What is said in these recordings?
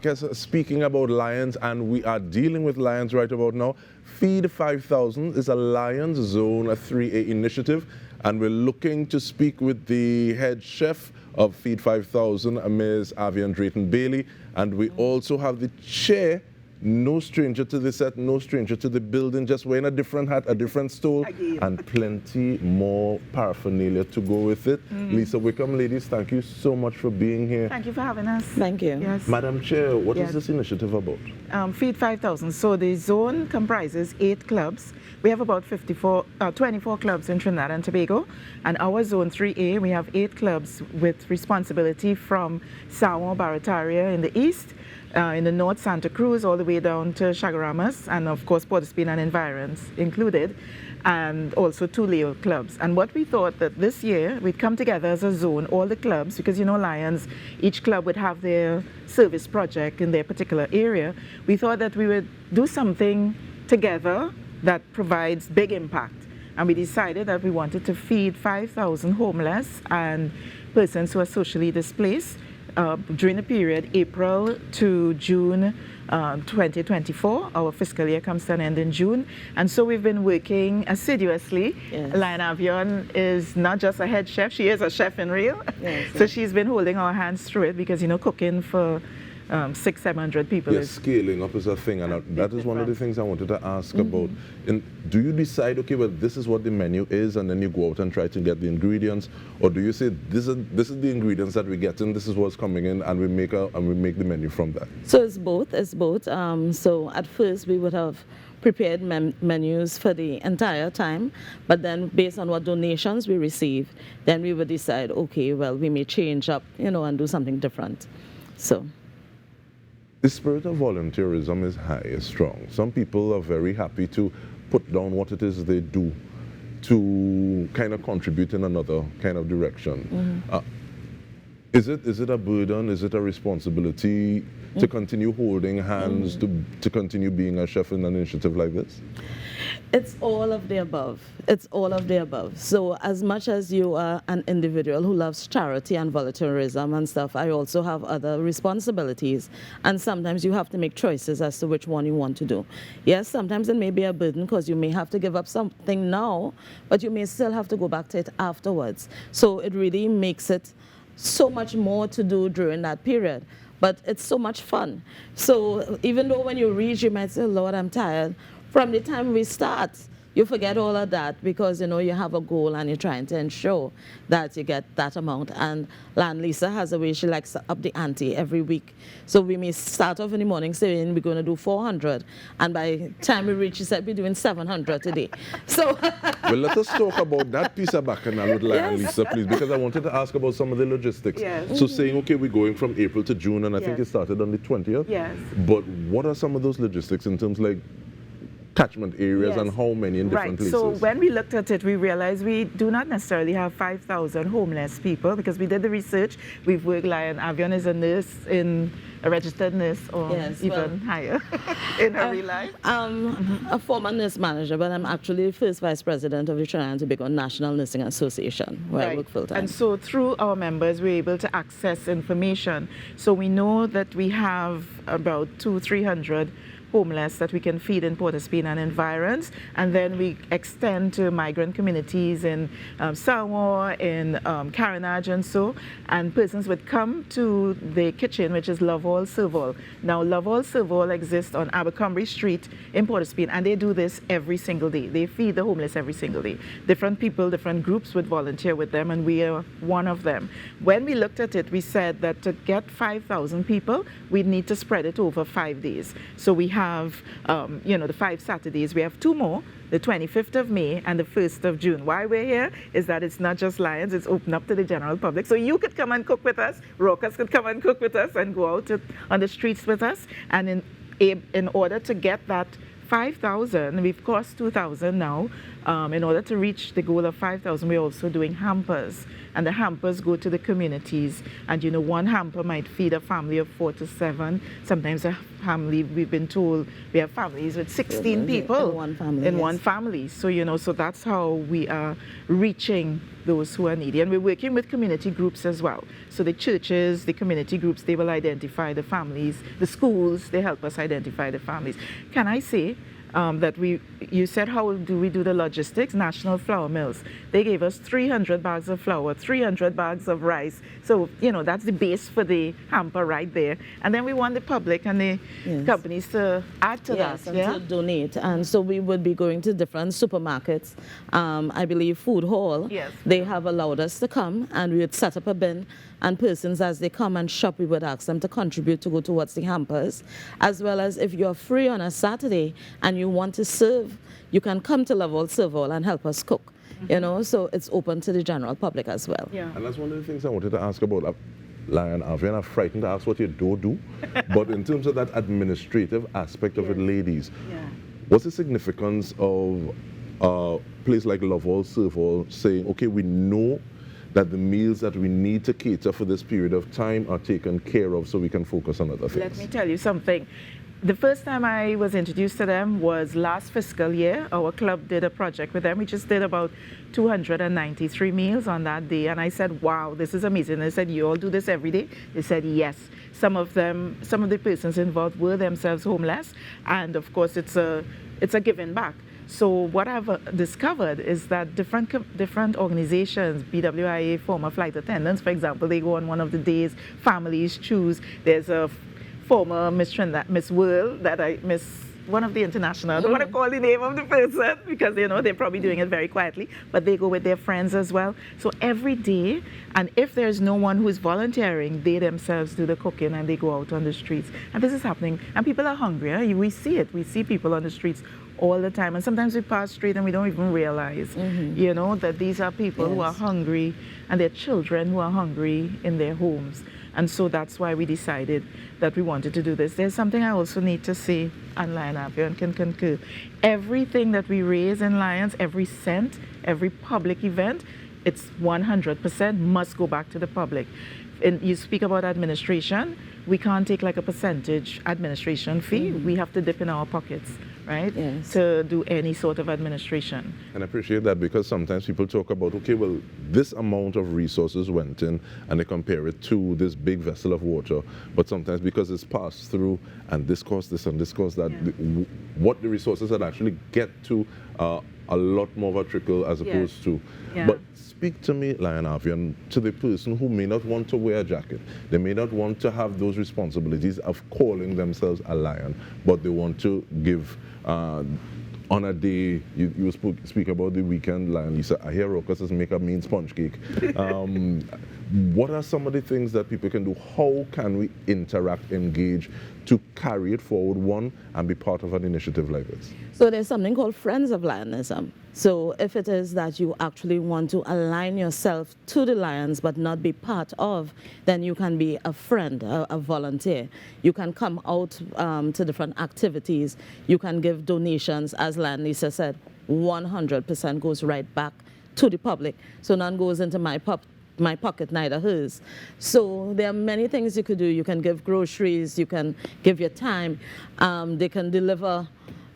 guess speaking about Lions, and we are dealing with Lions right about now. Feed 5,000 is a Lions Zone 3A initiative, and we're looking to speak with the head chef of Feed 5,000, Ms. Avion Drayton-Bailey, and we also have the chair, no stranger to the set, no stranger to the building, just wearing a different hat, a different stole, and plenty more paraphernalia to go with it. Lisa Wickham, ladies, thank you so much for being here. Thank you for having us. Thank you. Yes. Madam Chair, what is this initiative about? Feed 5,000. So the zone comprises 8 clubs. We have about 24 clubs in Trinidad and Tobago, and our Zone 3A, we have 8 clubs with responsibility from Samoa, Barataria in the east, in the north, Santa Cruz, all the way down to Chagaramas, and of course Port of Spain and environs included, and also 2 Leo clubs. And what we thought that this year we'd come together as a zone, all the clubs, because you know Lions, each club would have their service project in their particular area. We thought that we would do something together that provides big impact. And we decided that we wanted to feed 5,000 homeless and persons who are socially displaced during the period April to June 2024. Our fiscal year comes to an end in June. And so we've been working assiduously. Yes. Lion Avion is not just a head chef, she is a chef in real. Yes, So she's been holding our hands through it because, you know, cooking for 600-700 people. Yes, scaling up is a thing, and that is one of the things I wanted to ask about. And do you decide, okay, well, this is what the menu is, and then you go out and try to get the ingredients, or do you say this is the ingredients that we get in, this is what's coming in, and we make the menu from that? So it's both. It's both. So at first we would have prepared menus for the entire time, but then based on what donations we receive, then we would decide, okay, well, we may change up, you know, and do something different. So. The spirit of volunteerism is high, is strong. Some people are very happy to put down what it is they do to kind of contribute in another kind of direction. Is it a burden? Is it a responsibility to continue holding hands, to continue being a chef in an initiative like this? It's all of the above. It's all of the above. So as much as you are an individual who loves charity and volunteerism and stuff, I also have other responsibilities. And sometimes you have to make choices as to which one you want to do. Yes, sometimes it may be a burden because you may have to give up something now, but you may still have to go back to it afterwards. So it really makes it so much more to do during that period. But it's so much fun. So even though when you reach, you might say, Lord, I'm tired. From the time we start, you forget all of that because, you know, you have a goal and you're trying to ensure that you get that amount. And Lisa has a way she likes to up the ante every week. So we may start off in the morning saying we're going to do 400. And by the time we reach, she said we're doing 700 today. So well, let us talk about that piece of bacchanal with Lisa, please, because I wanted to ask about some of the logistics. Yes. So saying, okay, we're going from April to June, and I think it started on the 20th. Yes. But what are some of those logistics in terms like catchment areas and how many in different places? So when we looked at it, we realized we do not necessarily have 5,000 homeless people because we did the research. We've worked, Lion Avion is a nurse, a registered nurse, or even higher in her real life. I'm a former nurse manager, but I'm actually the first vice president of the Trinidad and Tobago National Nursing Association, where I work full time. And so through our members, we're able to access information. So we know that we have about 200-300 homeless that we can feed in Port of Spain and environs, and then we extend to migrant communities in Samoa, in Carenage and so, and persons would come to the kitchen, which is Love All Serve All. Now Love All Serve All exists on Abercrombie Street in Port of Spain, and they do this every single day. They feed the homeless every single day. Different people, different groups would volunteer with them, and we are one of them. When we looked at it, we said that to get 5,000 people, we'd need to spread it over 5 days. So we have you know, the 5 Saturdays. We have 2 more, the 25th of May and the 1st of June. Why we're here is that it's not just Lions, it's open up to the general public. So you could come and cook with us, rockers could come and cook with us and go out on the streets with us. And in order to get that 5,000, we've crossed 2,000 now. In order to reach the goal of 5,000, we're also doing hampers. And the hampers go to the communities. And you know, one hamper might feed a family of 4 to 7. Sometimes a family, we've been told, we have families with 16 people in one family. In one family. So, you know, so that's how we are reaching those who are needy. And we're working with community groups as well. So the churches, the community groups, they will identify the families. The schools, they help us identify the families. Can I say that you said, how do we do the logistics? National Flour Mills. They gave us 300 bags of flour, 300 bags of rice. So, you know, that's the base for the hamper right there. And then we want the public and the companies to add to that. And to donate. And so we would be going to different supermarkets. I believe Food Hall, they have allowed us to come, and we would set up a bin, and persons as they come and shop, we would ask them to contribute to go towards the hampers, as well as if you're free on a Saturday and you want to serve, you can come to Love Serve All and help us cook. You know, so it's open to the general public as well. And that's one of the things I wanted to ask about. Lion, Avion, I'm frightened to ask what you do, but in terms of that administrative aspect of it, ladies, what's the significance of a place like Love All Serve All saying, okay, we know that the meals that we need to cater for this period of time are taken care of so we can focus on other things? Let me tell you something. The first time I was introduced to them was last fiscal year. Our club did a project with them. We just did about 293 meals on that day. And I said, wow, this is amazing. They said, you all do this every day? They said, yes. Some of the persons involved were themselves homeless. And of course, it's a giving back. So what I've discovered is that different organizations, BWIA, former flight attendants, for example, they go on one of the days, families choose. There's a former Miss World one of the international. I don't want to call the name of the person because, you know, they're probably doing it very quietly, but they go with their friends as well. So every day, and if there's no one who's volunteering, they themselves do the cooking and they go out on the streets. And this is happening. And people are hungry. We see it. We see people on the streets all the time. And sometimes we pass straight and we don't even realize, you know, that these are people who are hungry and their children who are hungry in their homes. And so that's why we decided that we wanted to do this. There's something I also need to say, and Lion Avion can concur. Everything that we raise in Lions, every cent, every public event, it's 100% must go back to the public. And you speak about administration, we can't take like a percentage administration fee. We have to dip in our pockets, right? To do any sort of administration. And I appreciate that because sometimes people talk about, okay, well, this amount of resources went in and they compare it to this big vessel of water. But sometimes because it's passed through and this cost this and this cost that, what the resources that actually get to a lot more of a trickle as opposed to. But speak to me, Lion Avion, to the person who may not want to wear a jacket. They may not want to have those responsibilities of calling themselves a lion, but they want to give on a day, you speak about the weekend, Lion Lisa. I hear Rockers make a mean sponge cake. What are some of the things that people can do? How can we interact, engage to carry it forward, one, and be part of an initiative like this? So there's something called Friends of Lionism. So if it is that you actually want to align yourself to the Lions but not be part of, then you can be a friend, a volunteer. You can come out to different activities. You can give donations, as Lion Lisa said, 100% goes right back to the public. So none goes into my pocket, neither hers. So there are many things you could do. You can give groceries, you can give your time. They can deliver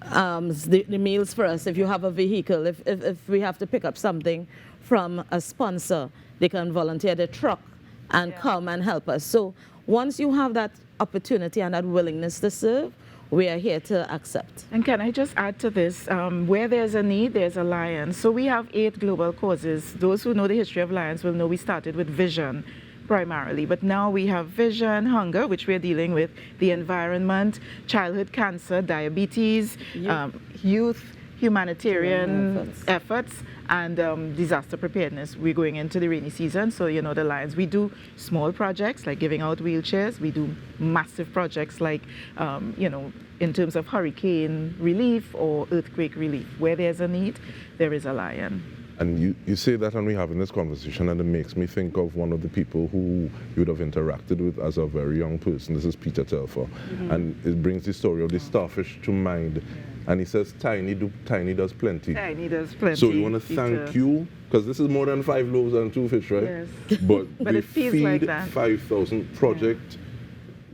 the meals for us. If you have a vehicle, if we have to pick up something from a sponsor, they can volunteer their truck and come and help us. So once you have that opportunity and that willingness to serve, we are here to accept. And can I just add to this? Where there's a need, there's a lion. So we have 8 global causes. Those who know the history of lions will know we started with vision primarily, but now we have vision, hunger, which we're dealing with, the environment, childhood cancer, diabetes, youth, humanitarian efforts, and disaster preparedness. We're going into the rainy season, so you know the Lions. We do small projects like giving out wheelchairs. We do massive projects like, you know, in terms of hurricane relief or earthquake relief. Where there's a need, there is a lion. And you say that and we're having this conversation and it makes me think of one of the people who you would have interacted with as a very young person. This is Peter Telfer. And it brings the story of the starfish to mind. And he says, tiny does plenty. Tiny does plenty. So we want to thank you, because this is more than 5 loaves and 2 fish, right? Yes. But But the it feels Feed like that. 5,000 project,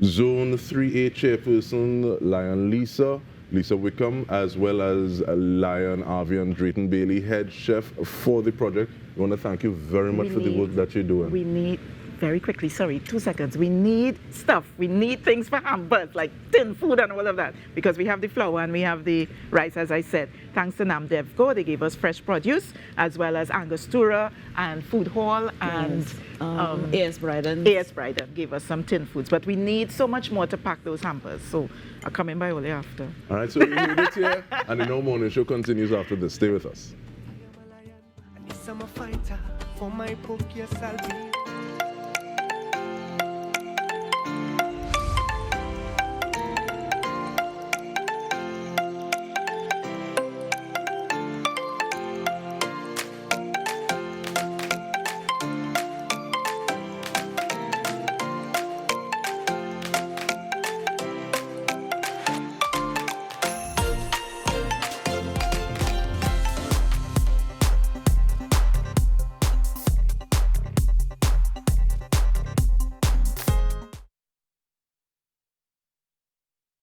Zone 3A chairperson, Lion Lisa, Lisa Wickham, as well as Lion, Avion, Drayton-Bailey, head chef for the project. We want to thank you very much for the work that you're doing. We need, very quickly, sorry, 2 seconds. We need stuff. We need things for hampers, like tin food and all of that, because we have the flour and we have the rice, as I said. Thanks to NAMDEVCO, they gave us fresh produce, as well as Angostura and Food Hall and A.S. Bryden. A.S. Bryden gave us some tin foods. But we need so much more to pack those hampers. So I'll come in by only after. All right, so you heard it here, and the No Morning Show continues after this. Stay with us. I'm a fighter for my book, yes, I'll be